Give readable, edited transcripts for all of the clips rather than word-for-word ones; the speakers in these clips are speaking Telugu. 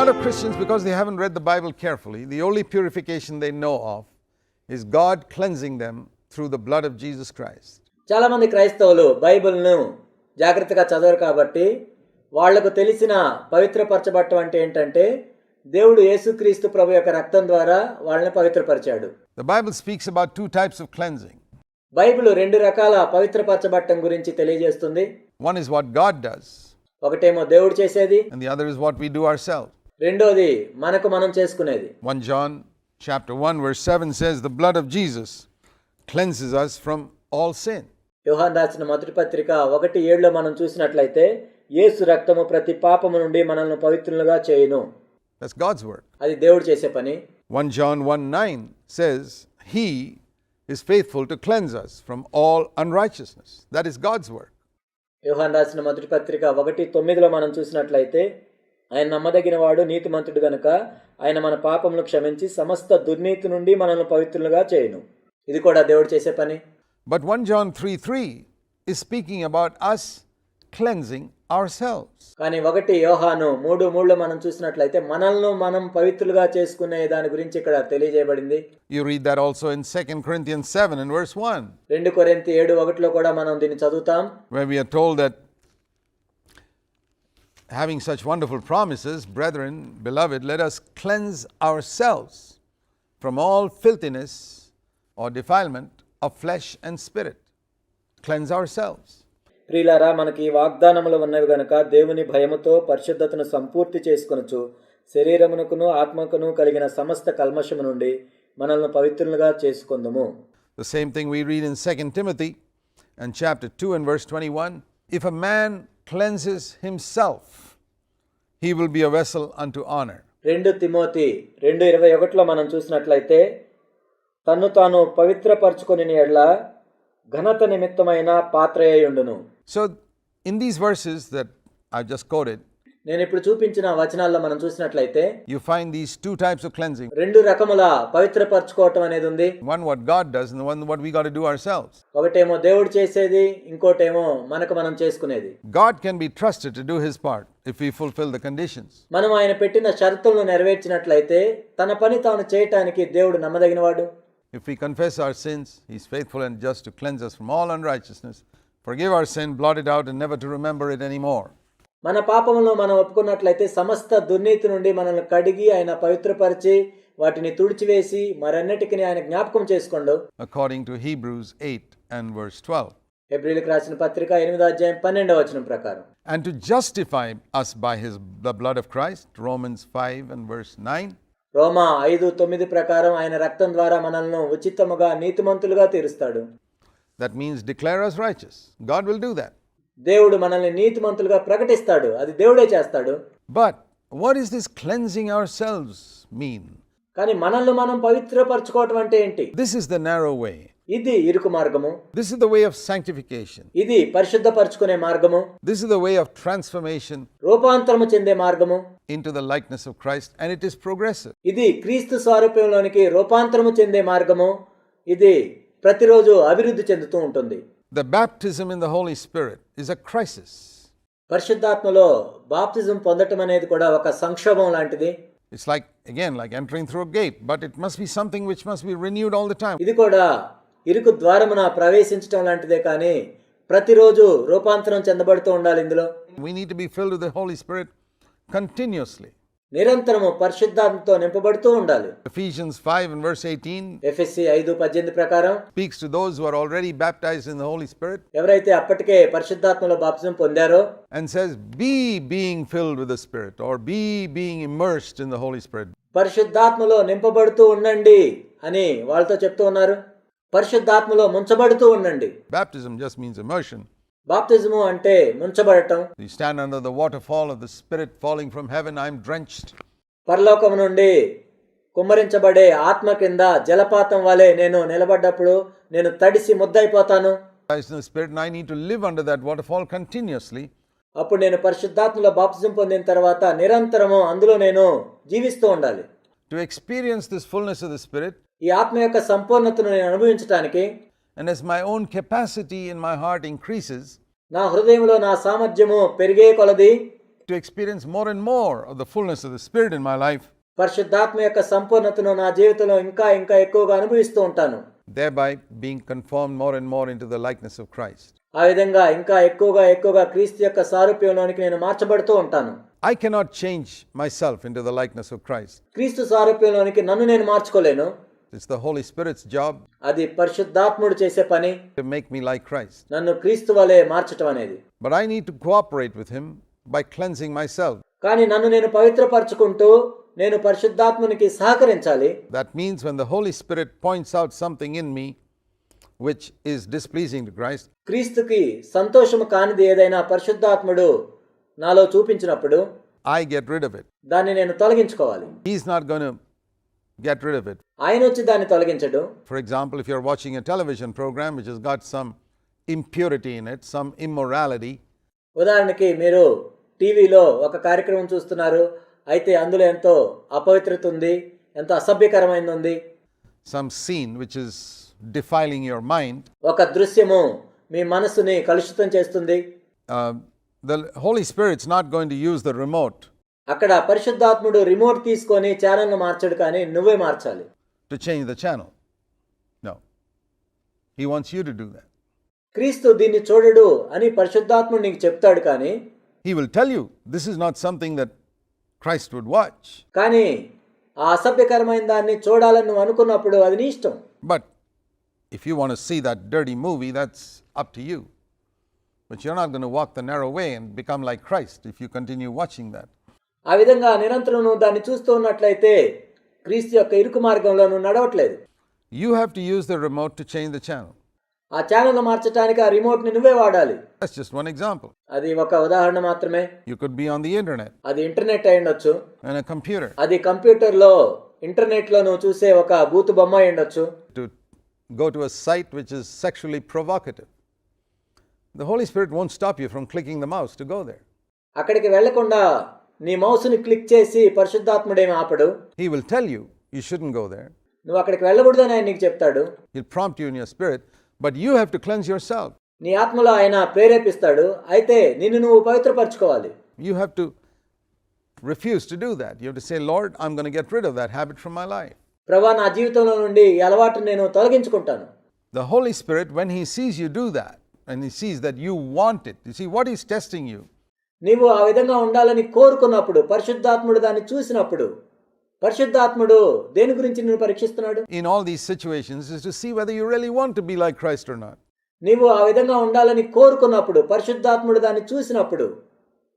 lot of Christians, because they haven't read the Bible carefully, the only purification they know of is God cleansing them through the blood of Jesus Christ. చాలా మంది క్రైస్తవులు బైబిల్ను జాగ్రత్తగా చదవరు కాబట్టి వాళ్లకు తెలిసిన పవిత్రపరచబడటం అంటే ఏంటంటే దేవుడు యేసుక్రీస్తు ప్రభు యొక్క రక్తం ద్వారా వాళ్ళని పవిత్రపరిచాడు. The Bible speaks about two types of cleansing. Bible రెండు రకాల పవిత్రపరచబడటం గురించి తెలియజేస్తుంది. One is what God does, ఒకటేమో దేవుడు చేసేది, and the other is what we do ourselves. రెండోది మనకు మనం చేసుకునేది. 1 John chapter 1 verse 7 says the blood of Jesus cleanses us from all sin. యోహాను రాసిన మొదటి పత్రిక 1:7లో మనం చూసినట్లయితే యేసు రక్తము ప్రతి పాపము నుండి మనల్ని పవిత్రులుగా చేయును. That's God's word. అది దేవుడు చేసే పని. 1 John 1:9 says he is faithful to cleanse us from all unrighteousness. That is God's word. యోహాను రాసిన మొదటి పత్రిక 1:9లో మనం చూసినట్లయితే ఆయన నమ్మదగిన వాడు నీతిమంతుడు గనుక ఆయన మన పాపములను క్షమించి సమస్త దుర్నీతి నుండి మనల్ని పవిత్రులుగా చేయును. ఇది కూడా దేవుడు చేసే పని. But 1 John 3:3 is speaking about us cleansing ourselves. కానీ 1 యోహాను 3:3లో మనం చూసినట్లయితే మనల్ని మనం పవిత్రులుగా చేసుకునే దాని గురించి ఇక్కడ తెలియజేయబడింది. You read that also in 2 Corinthians 7 and verse 1. 2 కొరింథీ 7:1లో కూడా మనం దీన్ని చదువుతాం. Where we are told that having such wonderful promises, brethren, beloved, let us cleanse ourselves from all filthiness or defilement of flesh and spirit. Cleanse ourselves. ప్రియులారా, మనకి వాగ్దానములు ఉన్నవి గనుక దేవుని భయముతో పరిశుద్ధతను సంపూర్తి చేసుకొనుచు శరీరమునకును ఆత్మకును కలిగిన సమస్త కల్మషము నుండి మనల్ని పవిత్రులుగా చేసుకొందుము. The same thing we read in 2 Timothy and chapter 2 and verse 21. If a man cleanses himself, he will be a vessel unto honor. 2 Timothy 2:21లో మనం చూసినట్లయితే తన్ను తాను పవిత్రపరచుకొనిన యెడల ఘనత నిమిత్తమైన పాత్రయ్యుండును. So in these verses that I just quoted, నేను ఇప్పుడు చూపించిన వచనాల్లో మనం చూసినట్లయితే you find these two types of cleansing. రెండు రకముల పవిత్రపరచుకోవటం అనేది ఉంది. One what God does and the one what we got to do ourselves. ఒకటేమో దేవుడు చేసేది, ఇంకోటేమో మనకు మనం చేసుకునేది. God can be trusted to do his part if we fulfill the conditions. మనం ఆయన పెట్టిన షరతులను నెరవేర్చినట్లయితే తన పని తాను చేయటానికి దేవుడు నమ్మదగినవాడు. If we confess our sins, he is faithful and just to cleanse us from all unrighteousness, forgive our sin, blot it out and never to remember it anymore. మన పాపములను మనం ఒప్పుకున్నట్లయితే సమస్త దుర్నీతి నుండి మనల్ని కడిగి ఆయన పవిత్రపరిచి వాటిని తుడిచివేసి మరన్నిటికీ ఆయన జ్ఞాపకం చేసుకోండు. According to Hebrews 8 and verse 12. హెబ్రీయులకు రాసిన పత్రిక 8:12 ప్రకారం. And to justify us by the blood of Christ, Romans 5 and verse 9. రోమా 5:9 ప్రకారం ఆయన రక్తం ద్వారా మనల్ని ఉచితముగా నీతిమంతులుగా తీరుస్తాడు. That means declare us righteous. God will do that. దేవుడు మనల్ని నీతిమంతులుగా ప్రకటిస్తాడు. అది దేవుడే చేస్తాడు. But what is this cleansing ourselves mean? కానీ మనల్ని మనం పవిత్రపరచుకోవటం అంటే ఏంటి? This is the narrow way. ఇది ఇరుకు మార్గము. This is the way of sanctification. ఇది పరిశుద్ధపరచుకునే మార్గము. This is the way of transformation రూపాంతరము చెందే మార్గము into the likeness of Christ, and it is progressive. ఇది క్రీస్తు స్వరూపంలోనికి రూపాంతరము చెందే మార్గము. ఇది ప్రతిరోజు అభివృద్ధి చెందుతూ ఉంటుంది. The baptism in the Holy Spirit is a crisis. పరిశుద్ధాత్మలో బాప్తిజం పొందటం అనేది కూడా ఒక సంక్షోభం లాంటిది. It's like entering through a gate, but it must be something which must be renewed all the time. ఇది కూడా ఇరుకు ద్వారమున ప్రవేశించడం లాంటిదే, కానీ ప్రతిరోజు రూపాంతరం చెందబడుతూ ఉండాలి. ఇందులో We need to be filled with the Holy Spirit continuously. నిరంతరము పరిశుద్ధాత్మతో నింపబడుతూ ఉండాలి. Ephesians 5 and verse 18 ఎఫెసీ 5:18 ప్రకారం speaks to those who are already baptized in the Holy Spirit ఎవరైతే అప్పటికే పరిశుద్ధాత్మలో బాప్తిజం పొందారో and says, be being filled with the Spirit, or be being immersed in the Holy Spirit. పరిశుద్ధాత్మలో నింపబడుతూ ఉండండి అని వాళ్ళతో చెప్తూ ఉన్నారు. పరిశుద్ధాత్మలో ముంచబడుతూ ఉండండి. Baptism just means immersion. బాప్తిజము అంటే ముంచబడటం. You stand under the waterfall of the Spirit falling from heaven. I am drenched. పరలోకం నుండి కుమ్మరించబడే ఆత్మ కింద జలపాతం వలె నేను నిలబడ్డప్పుడు నేను తడిసి ముద్దైపోతాను. In the Spirit, and I need to live under that waterfall continuously. అప్పుడు నేను పరిశుద్ధాత్మలో బాప్తిజం పొందిన తర్వాత నిరంతరము అందులో నేను జీవిస్తూ ఉండాలి. To experience this fullness of the Spirit, ఈ ఆత్మ యొక్క సంపూర్ణతను నేను అనుభవించడానికి, and as my own capacity in my heart increases, నా హృదయంలో నా సామర్థ్యము పెరిగే కొలది, to experience more and more of the fullness of the Spirit in my life, పరిశుద్ధాత్మ యొక్క సంపూర్ణతను నా జీవితంలో ఇంకా ఇంకా ఎక్కువగా అనుభవిస్తూ ఉంటాను. thereby being conformed more and more into the likeness of Christ. ఆ విధంగా ఇంకా ఎక్కువగా క్రీస్తు యొక్క సారూప్యంలోనికి నేను మార్చబడుతూ ఉంటాను. I cannot change myself into the likeness of Christ. క్రీస్తు సారూప్యంలోనికి నన్ను నేను మార్చుకోలేను. It's the Holy Spirit's job అది పరిశుద్ధాత్ముడు చేసే పని, to make me like Christ. నన్ను క్రీస్తు వలె మార్చటం అనేది. But I need to cooperate with Him by cleansing myself. కానీ నన్ను నేను పవిత్రపరచుకుంటూ నేను పరిశుద్ధాత్మునికి సహకరించాలి. That means when the Holy Spirit points out something in me which is displeasing to Christ, క్రీస్తుకి సంతోషము కానిది ఏదైనా పరిశుద్ధాత్ముడు నాలో చూపించినప్పుడు I get rid of it. దాన్ని నేను తొలగించుకోవాలి. He's not going to get rid of it. ఆయన వచ్చి దాన్ని తొలగించడు. For example, if you're watching a television program which has got some impurity in it, some immorality, ఉదాహరణకి మీరు టీవీలో ఒక కార్యక్రమం చూస్తున్నారు, అయితే అందులో ఎంతో అపవిత్రత ఉంది, ఎంతో అసభ్యకరమైనది ఉంది, some scene which is defiling your mind, ఒక దృశ్యము మీ మనసుని కలుషితం చేస్తుంది. the Holy Spirit's not going to use the remote అక్కడ పరిశుద్ధాత్ముడు రిమోట్ తీసుకొని ఛానల్ను మార్చడు, కానీ నువ్వే మార్చాలి. to change the channel. No. He wants you to do that. క్రీస్తు దీన్ని చూడడు అని పరిశుద్ధాత్ముడు నీకు చెప్తాడు, కానీ He will tell you this is not something that Christ would watch. కానీ ఆ అసభ్యకరమైన దాన్ని చూడాలని నువ్వు అనుకున్నప్పుడు అది నీ ఇష్టం. But if you want to see that dirty movie, that's up to you. But you're not going to walk the narrow way and become like Christ if you continue watching that. ఆ విధంగా నిరంతరం నువ్వు దాన్ని చూస్తూ ఉన్నట్లయితే క్రీస్తు యొక్క ఇరుకు మార్గంలో నువ్వు నడవట్లేదు. You have to use the remote to change the channel. ఆ ఛానల్ మార్చడానికి ఆ రిమోట్ని నువ్వే వాడాలి. That's just one example. అది ఒక ఉదాహరణ మాత్రమే. You could be on the internet అది ఇంటర్నెట్ అయి ఉండొచ్చు, and a computer అది కంప్యూటర్లో ఇంటర్నెట్లో నువ్వు చూసే ఒక బూతు బొమ్మ అయి ఉండొచ్చు, to go to a site which is sexually provocative. The Holy Spirit won't stop you from clicking the mouse to go there. అక్కడికి వెళ్లకుండా నీ మౌస్ని క్లిక్ చేసి పరిశుద్ధాత్ముడేమి ఆపడు. He will tell you you shouldn't go there. నువ్వు అక్కడికి వెళ్ళకూడదని ఆయన నీకు చెప్తాడు. He'll prompt you in your spirit, but you have to cleanse yourself. నీ ఆత్మలో ఆయన ప్రేరేపిస్తాడు, అయితే నిన్ను నువ్వు పవిత్రపరచుకోవాలి. You have to refuse to do that. You have to say, Lord, I'm going to get rid of that habit from my life. ప్రభువా, నా జీవితంలో నుండి ఈ అలవాటును నేను తొలగించుకుంటాను. The Holy Spirit, when He sees you do that, and He sees that you want it, you see what He's testing you. నీవు ఆ విధంగా ఉండాలని కోరుకున్నప్పుడు పరిశుద్ధాత్ముడు దాన్ని చూసినప్పుడు పరిశుద్ధాత్ముడు దేని గురించి నిన్ను పరీక్షిస్తున్నాడు? In all these situations is to see whether you really want to be like Christ or not. నీవు ఆ విధంగా ఉండాలని కోరుకున్నప్పుడు పరిశుద్ధాత్ముడు దాన్ని చూసినప్పుడు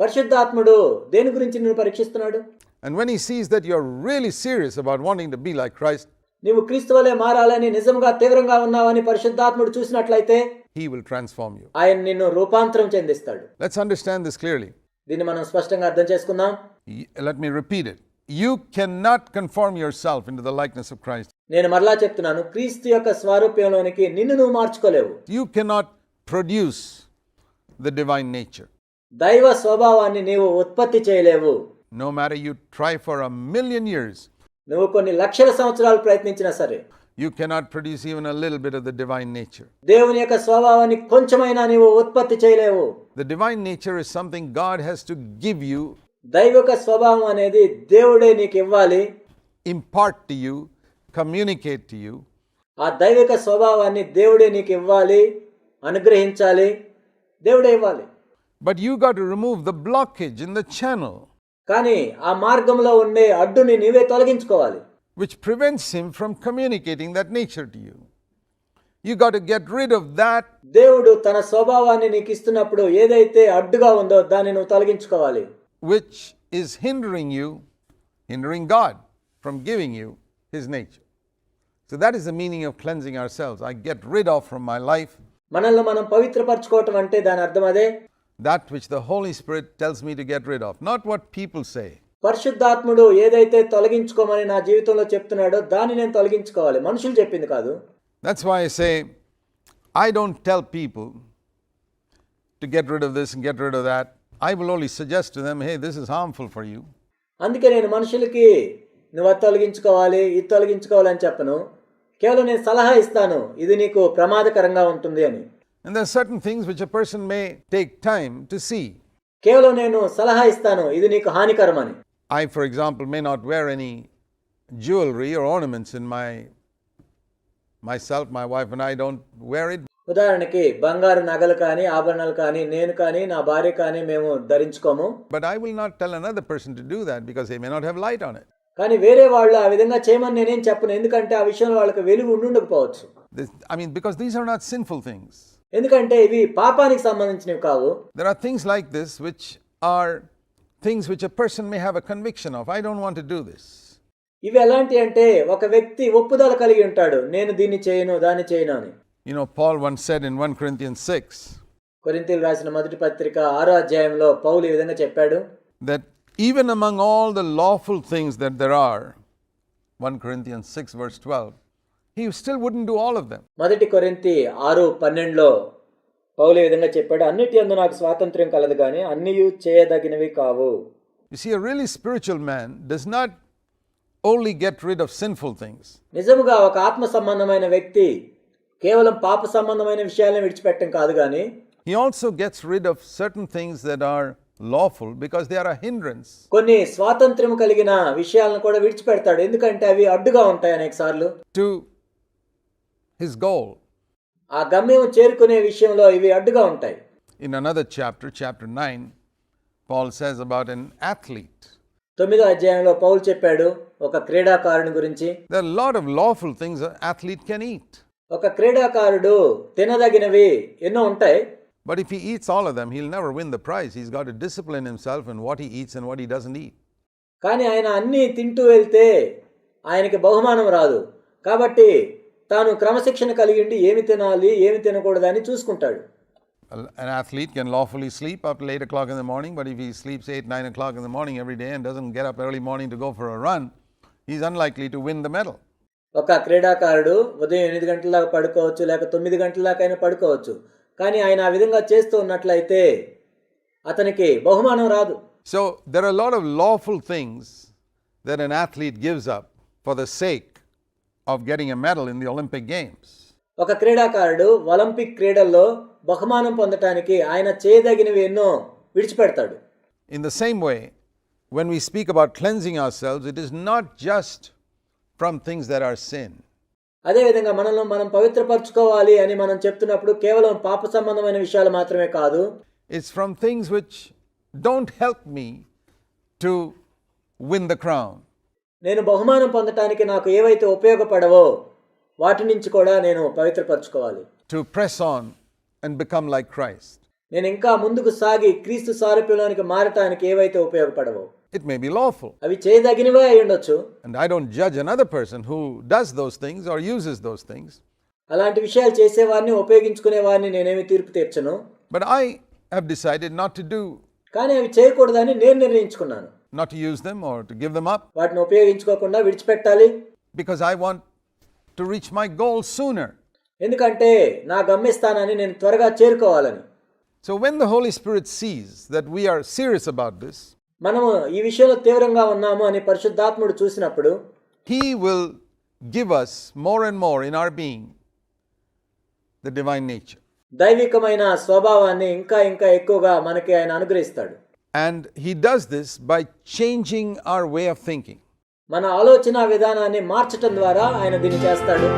పరిశుద్ధాత్ముడు దేని గురించి నిన్ను పరీక్షిస్తున్నాడు? And when He sees that you're really serious about wanting to be like Christ, నీవు క్రీస్తు వలె మారాలని నిజంగా తీవ్రంగా ఉన్నావని పరిశుద్ధాత్ముడు చూసినట్లయితే He will transform you. ఆయన నిన్ను రూపాంతరం చెందిస్తాడు. Let's understand this clearly. దీన్ని మనం స్పష్టంగా అర్థం చేసుకుందాం. Let me repeat it. You cannot conform yourself into the likeness of Christ. నేను మరలా చెప్తున్నాను, క్రీస్తు యొక్క స్వరూపంలోనికి నిన్ను నువ్వు మార్చుకోలేవు. You cannot produce the divine nature. దైవ స్వభావాన్ని నీవు ఉత్పత్తి చేయలేవు. No matter you try for 1,000,000 years, నువ్వు కొన్ని లక్షల సంవత్సరాలు ప్రయత్నించినా సరే you cannot produce even a little bit of the divine nature. దేవుని యొక్క స్వభావాన్ని కొంచెమైనా నీవు ఉత్పత్తి చేయలేవు. The divine nature is something God has to give you, దైవిక స్వభావం అనేది దేవుడే నీకు ఇవ్వాలి, impart to you, communicate to you. ఆ దైవిక స్వభావాన్ని దేవుడే నీకు ఇవ్వాలి, అనుగ్రహించాలి, దేవుడే ఇవ్వాలి. But you got to remove the blockage in the channel కానీ ఆ మార్గంలో ఉండే అడ్డుని నీవే తొలగించుకోవాలి, which prevents Him from communicating that nature to you. You got to get rid of that దేవుడు తన స్వభావాన్ని నీకు ఇస్తున్నప్పుడు ఏదైతే అడ్డుగా ఉందో దాన్ని నువ్వు తొలగించుకోవాలి, which is hindering God from giving you His nature. So that is the meaning of cleansing ourselves. I get rid of from my life మనల్ని మనం పవిత్రపరచుకోవటం అంటే దాని అర్థం అదే. that which the Holy Spirit tells me to get rid of, not what people say. పరిశుద్ధాత్ముడు ఏదైతే తొలగించుకోమని నా జీవితంలో చెప్తున్నాడో దాన్ని నేను తొలగించుకోవాలి, మనుషులు చెప్పింది కాదు. That's why I say, I don't tell people to get rid of this and get rid of that. I will only suggest to them, hey, this is harmful for you. అందుకే నేను మనుషులకి నువ్వు అది తొలగించుకోవాలి, ఇది తొలగించుకోవాలని చెప్పను. కేవలం నేను సలహా ఇస్తాను, ఇది నీకు ప్రమాదకరంగా ఉంటుంది అని. And there are certain things which a person may take time to see. కేవలం నేను సలహా ఇస్తాను, ఇది నీకు హానికరమని. I, for example, may not wear any jewelry or ornaments in myself, my wife and I don't wear it. ఉదాహరణకి బంగారు నగలు కానీ ఆభరణాలు కానీ నేను కానీ నా భార్య కానీ మేము ధరించుకోము. But I will not tell another person to do that because they may not have light on it. కానీ వేరే వాళ్ళు ఆ విధంగా చేయమని నేనేం చెప్పను, ఎందుకంటే ఆ విషయంలో వాళ్ళకి వెలుగు ఉండకపోవచ్చు. Because these are not sinful things. ఎందుకంటే ఇవి పాపానికి సంబంధించినవి కావు. There are things like this which are things which a person may have a conviction of. I don't want to do this. ఇవి ఎలాంటి అంటే ఒక వ్యక్తి ఒప్పుదల కలిగి ఉంటాడు, నేను దీన్ని చేయను దాన్ని చేయను అని. You know, Paul once said in 1 Corinthians 6 కొరింథీయులకు రాసిన మొదటి పత్రిక 6వ అధ్యాయంలో పౌలు ఈ విధంగా చెప్పాడు, that even among all the lawful things that there are, 1 Corinthians 6 verse 12, he still wouldn't do all of them. మొదటి కొరింథీ 6:12లో పౌలు ఈ విధంగా చెప్పాడు, అన్నిటి యందు నాకు స్వాతంత్ర్యం కలదు కానీ అన్నియు చేయదగినవి కావు. You see, a really spiritual man does not only get rid of sinful things. నిజముగా ఒక ఆత్మ సంబంధమైన వ్యక్తి కేవలం పాప సంబంధమైన విషయాలను విడిచిపెట్టడం కాదు కానీ He also gets rid of certain things that are lawful because they are a hindrance. కొన్ని స్వాతంత్ర్యం కలిగిన విషయాలను కూడా విడిచిపెడతాడు, ఎందుకంటే అవి అడ్డుగా ఉంటాయి అనేక సార్లు To his goal. ఆ గమ్యం చేరుకునే విషయంలో ఇవి అడ్డుగా ఉంటాయి. In another chapter, chapter 9, Paul says about an athlete. 9వ అధ్యాయంలో పౌలు చెప్పాడు ఒక క్రీడాకారుని గురించి. There are a lot of lawful things an athlete can eat. ఒక క్రీడాకారుడు తినదగినవి ఎన్నో ఉంటాయి. But if he eats all of them, he'll never win the prize. He's got to discipline himself in what he eats and what he doesn't eat. కానీ ఆయన అన్నీ తింటూ వెళ్తే ఆయనకి బహుమానం రాదు. కాబట్టి తాను క్రమశిక్షణ కలిగి ఉండి ఏమి తినాలి ఏమి తినకూడదని చూసుకుంటాడు. An athlete can lawfully sleep up till 8 o'clock in the morning, but if he sleeps 8, 9 o'clock in the morning every day and doesn't get up early morning to go for a run, he's unlikely to win the medal. ఒక క్రీడాకారుడు ఉదయం 8 గంటల దాకా పడుకోవచ్చు, లేక 9 గంటల దాకా అయినా పడుకోవచ్చు. కానీ ఆయన ఆ విధంగా చేస్తూ ఉన్నట్లయితే అతనికి బహుమానం రాదు. So there are a lot of lawful things that an athlete gives up for the sake of getting a medal in the Olympic Games. ఒక క్రీడాకారుడు ఒలింపిక్ క్రీడల్లో బహుమానం పొందటానికి ఆయన చేయదగినవి ఎన్నో విడిచిపెడతాడు. In the same way, when we speak about cleansing ourselves, it is not just from things that are sin. అదేవిధంగా మనల్ని మనం పవిత్రపరచుకోవాలి అని మనం చెప్తున్నప్పుడు కేవలం పాప సంబంధమైన విషయాలు మాత్రమే కాదు. It's from things which don't help me to win the crown. నేను బహుమానం పొందటానికి నాకు ఏవైతే ఉపయోగపడవో వాటి నుంచి కూడా నేను పవిత్రపరచుకోవాలి. To press on and become like Christ. నేను ఇంకా ముందుకు సాగి క్రీస్తు సారూప్యంలోనికి మారటానికి ఏవైతే ఉపయోగపడవో It may be lawful. అవి చేయదగినవే అయి ఉండొచ్చు. And I don't judge another person who does those things or uses those things. అలాంటి విషయాలు చేసేవారిని ఉపయోగించుకునే వారిని నేనేమి తీర్పు తీర్చను. But I have decided not to do, కానీ అవి చేయకూడదని నేను నిర్ణయించుకున్నాను. not to use them or to give them up, వాటిని ఉపయోగించుకోకుండా విడిచిపెట్టాలి. because I want to reach my goal sooner. ఎందుకంటే నా గమ్యస్థానాన్ని నేను త్వరగా చేరుకోవాలని. So when the Holy Spirit sees that we are serious about this, మనము ఈ విషయంలో తీవ్రంగా ఉన్నాము అని పరిశుద్ధాత్ముడు చూసినప్పుడు He will give us more and more in our being the divine nature. దైవికమైన స్వభావాన్ని ఇంకా ఇంకా ఎక్కువగా మనకి ఆయన అనుగ్రహిస్తాడు. And He does this by changing our way of thinking. మన ఆలోచన విధానాన్ని మార్చటం ద్వారా ఆయన దీన్ని చేస్తాడు.